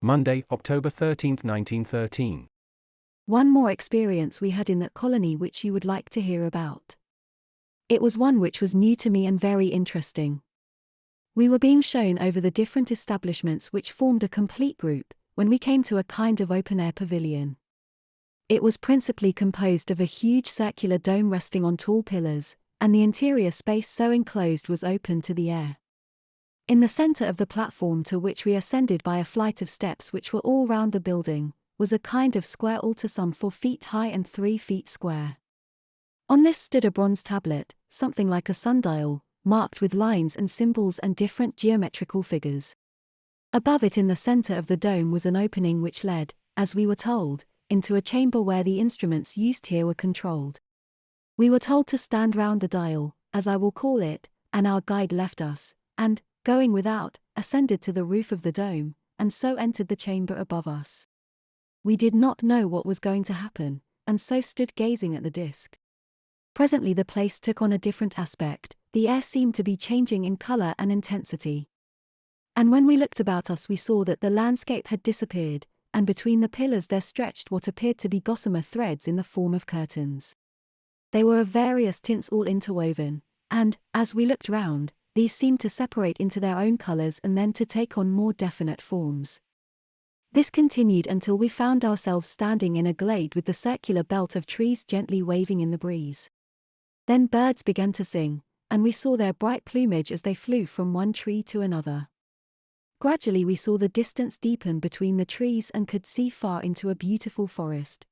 Monday, October 13, 1913. One more experience we had in that colony which you would like to hear about. It was one which was new to me and very interesting. We were being shown over the different establishments which formed a complete group, when we came to a kind of open-air pavilion. It was principally composed of a huge circular dome resting on tall pillars, and the interior space so enclosed was open to the air. In the center of the platform, to which we ascended by a flight of steps which were all round the building, was a kind of square altar some 4 feet high and 3 feet square. On this stood a bronze tablet, something like a sundial, marked with lines and symbols and different geometrical figures. Above it in the center of the dome was an opening which led, as we were told, into a chamber where the instruments used here were controlled. We were told to stand round the dial, as I will call it, and our guide left us, and, going without, ascended to the roof of the dome, and so entered the chamber above us. We did not know what was going to happen, and so stood gazing at the disc. Presently the place took on a different aspect, the air seemed to be changing in color and intensity. And when we looked about us we saw that the landscape had disappeared, and between the pillars there stretched what appeared to be gossamer threads in the form of curtains. They were of various tints all interwoven, and, as we looked round, these seemed to separate into their own colors and then to take on more definite forms. This continued until we found ourselves standing in a glade with the circular belt of trees gently waving in the breeze. Then birds began to sing, and we saw their bright plumage as they flew from one tree to another. Gradually we saw the distance deepen between the trees and could see far into a beautiful forest.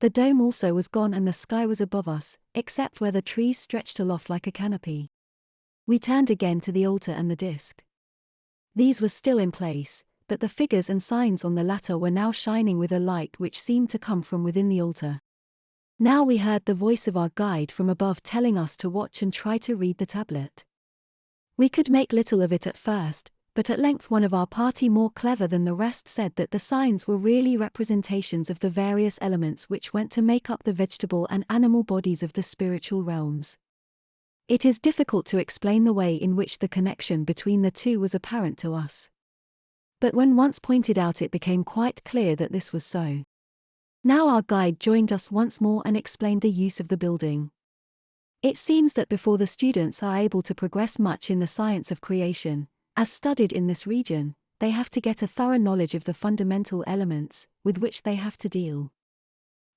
The dome also was gone and the sky was above us, except where the trees stretched aloft like a canopy. We turned again to the altar and the disc. These were still in place, but the figures and signs on the latter were now shining with a light which seemed to come from within the altar. Now we heard the voice of our guide from above telling us to watch and try to read the tablet. We could make little of it at first, but at length one of our party, more clever than the rest, said that the signs were really representations of the various elements which went to make up the vegetable and animal bodies of the spiritual realms. It is difficult to explain the way in which the connection between the two was apparent to us. But when once pointed out it became quite clear that this was so. Now our guide joined us once more and explained the use of the building. It seems that before the students are able to progress much in the science of creation, as studied in this region, they have to get a thorough knowledge of the fundamental elements with which they have to deal.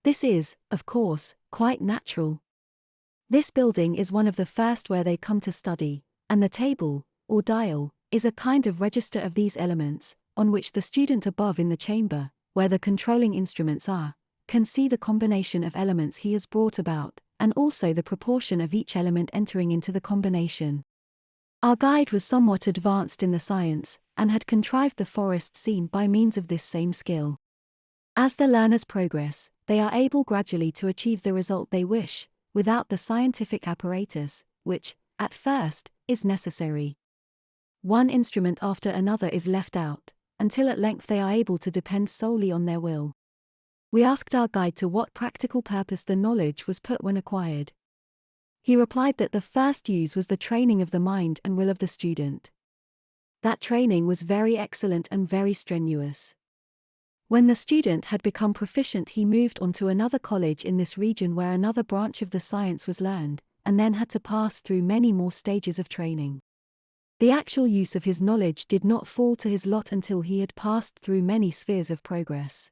This is, of course, quite natural. This building is one of the first where they come to study, and the table, or dial, is a kind of register of these elements, on which the student above in the chamber, where the controlling instruments are, can see the combination of elements he has brought about, and also the proportion of each element entering into the combination. Our guide was somewhat advanced in the science, and had contrived the forest scene by means of this same skill. As the learners progress, they are able gradually to achieve the result they wish, without the scientific apparatus, which, at first, is necessary. One instrument after another is left out, until at length they are able to depend solely on their will. We asked our guide to what practical purpose the knowledge was put when acquired. He replied that the first use was the training of the mind and will of the student. That training was very excellent and very strenuous. When the student had become proficient he moved on to another college in this region where another branch of the science was learned, and then had to pass through many more stages of training. The actual use of his knowledge did not fall to his lot until he had passed through many spheres of progress.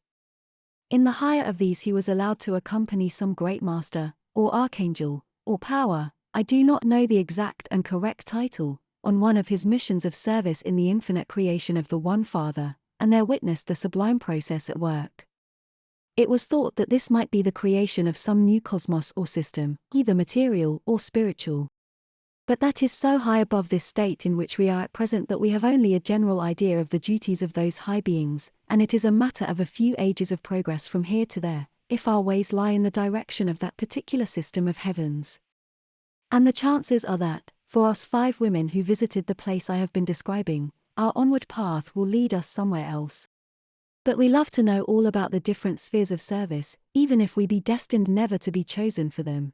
In the higher of these he was allowed to accompany some great master, or archangel, or power, I do not know the exact and correct title, on one of his missions of service in the infinite creation of the One Father, and there witnessed the sublime process at work. It was thought that this might be the creation of some new cosmos or system, either material or spiritual. But that is so high above this state in which we are at present that we have only a general idea of the duties of those high beings, and it is a matter of a few ages of progress from here to there, if our ways lie in the direction of that particular system of heavens. And the chances are that, for us 5 women who visited the place I have been describing, our onward path will lead us somewhere else. But we love to know all about the different spheres of service, even if we be destined never to be chosen for them.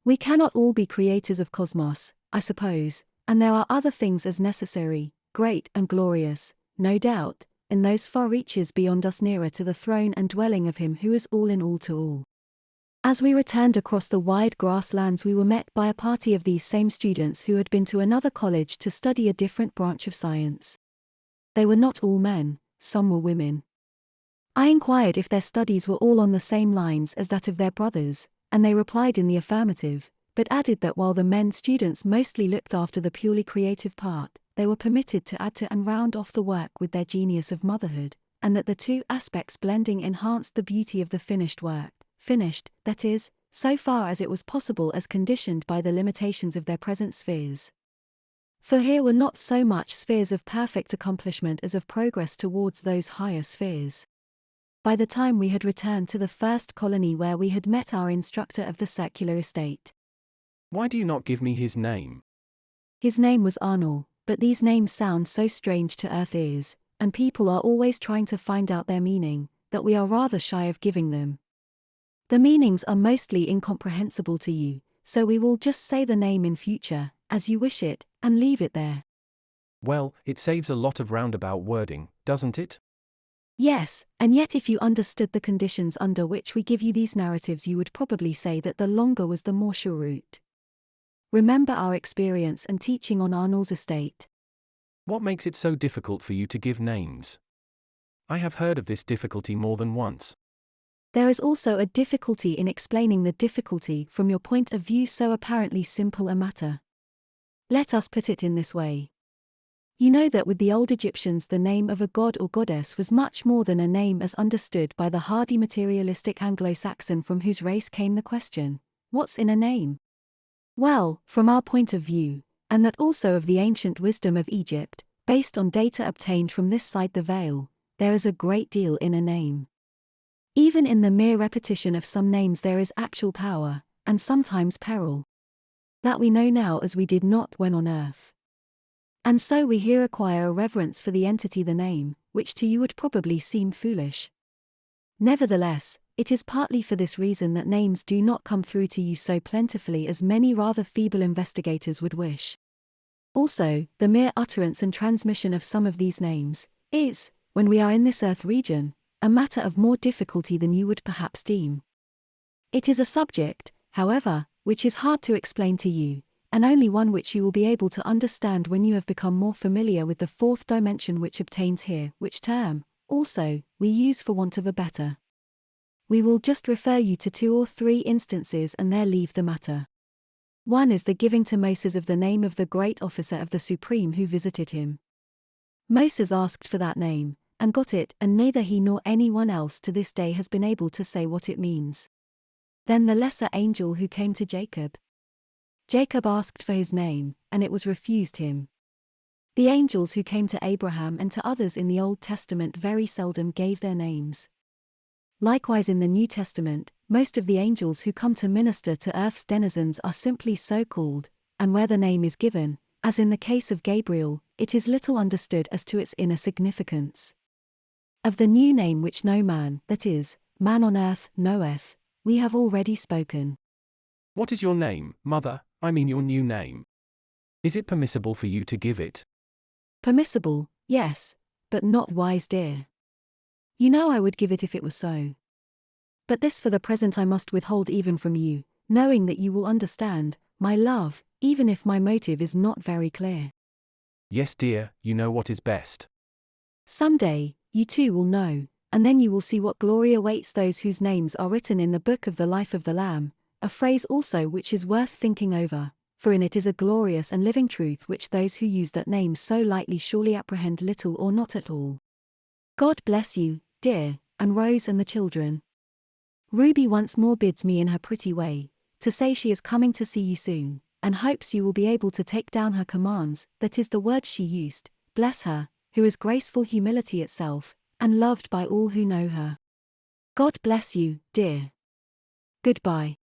We cannot all be creators of cosmos, I suppose, and there are other things as necessary, great and glorious, no doubt, in those far reaches beyond us nearer to the throne and dwelling of him who is all in all to all. As we returned across the wide grasslands, we were met by a party of these same students who had been to another college to study a different branch of science. They were not all men, some were women. I inquired if their studies were all on the same lines as that of their brothers, and they replied in the affirmative, but added that while the men students mostly looked after the purely creative part, they were permitted to add to and round off the work with their genius of motherhood, and that the two aspects blending enhanced the beauty of the finished work. Finished, that is, so far as it was possible as conditioned by the limitations of their present spheres. For here were not so much spheres of perfect accomplishment as of progress towards those higher spheres. By the time we had returned to the first colony where we had met our instructor of the secular estate. Why do you not give me his name? His name was Arnold, but these names sound so strange to earth ears, and people are always trying to find out their meaning, that we are rather shy of giving them. The meanings are mostly incomprehensible to you, so we will just say the name in future, as you wish it, and leave it there. Well, it saves a lot of roundabout wording, doesn't it? Yes, and yet if you understood the conditions under which we give you these narratives, you would probably say that the longer was the more sure route. Remember our experience and teaching on Arnold's estate. What makes it so difficult for you to give names? I have heard of this difficulty more than once. There is also a difficulty in explaining the difficulty from your point of view so apparently simple a matter. Let us put it in this way. You know that with the old Egyptians the name of a god or goddess was much more than a name as understood by the hardy materialistic Anglo-Saxon from whose race came the question, what's in a name? Well, from our point of view, and that also of the ancient wisdom of Egypt, based on data obtained from this side the veil, there is a great deal in a name. Even in the mere repetition of some names there is actual power, and sometimes peril. That we know now as we did not when on earth. And so we here acquire a reverence for the entity the name, which to you would probably seem foolish. Nevertheless, it is partly for this reason that names do not come through to you so plentifully as many rather feeble investigators would wish. Also, the mere utterance and transmission of some of these names is, when we are in this earth region, a matter of more difficulty than you would perhaps deem. It is a subject, however, which is hard to explain to you, and only one which you will be able to understand when you have become more familiar with the fourth dimension which obtains here, which term, also, we use for want of a better. We will just refer you to 2 or 3 instances and there leave the matter. One is the giving to Moses of the name of the great officer of the Supreme who visited him. Moses asked for that name, and got it, and neither he nor anyone else to this day has been able to say what it means. Then the lesser angel who came to Jacob. Jacob asked for his name, and it was refused him. The angels who came to Abraham and to others in the Old Testament very seldom gave their names. Likewise in the New Testament, most of the angels who come to minister to earth's denizens are simply so called, and where the name is given, as in the case of Gabriel, it is little understood as to its inner significance. Of the new name which no man, that is, man on earth, knoweth, we have already spoken. What is your name, mother? I mean your new name. Is it permissible for you to give it? Permissible, yes, but not wise, dear. You know I would give it if it was so. But this for the present I must withhold even from you, knowing that you will understand, my love, even if my motive is not very clear. Yes, dear, you know what is best. Some day, you too will know, and then you will see what glory awaits those whose names are written in the book of the life of the Lamb, a phrase also which is worth thinking over, for in it is a glorious and living truth which those who use that name so lightly surely apprehend little or not at all. God bless you, dear, and Rose and the children. Ruby once more bids me in her pretty way, to say she is coming to see you soon, and hopes you will be able to take down her commands, that is the word she used, bless her, who is graceful humility itself, and loved by all who know her. God bless you, dear. Goodbye.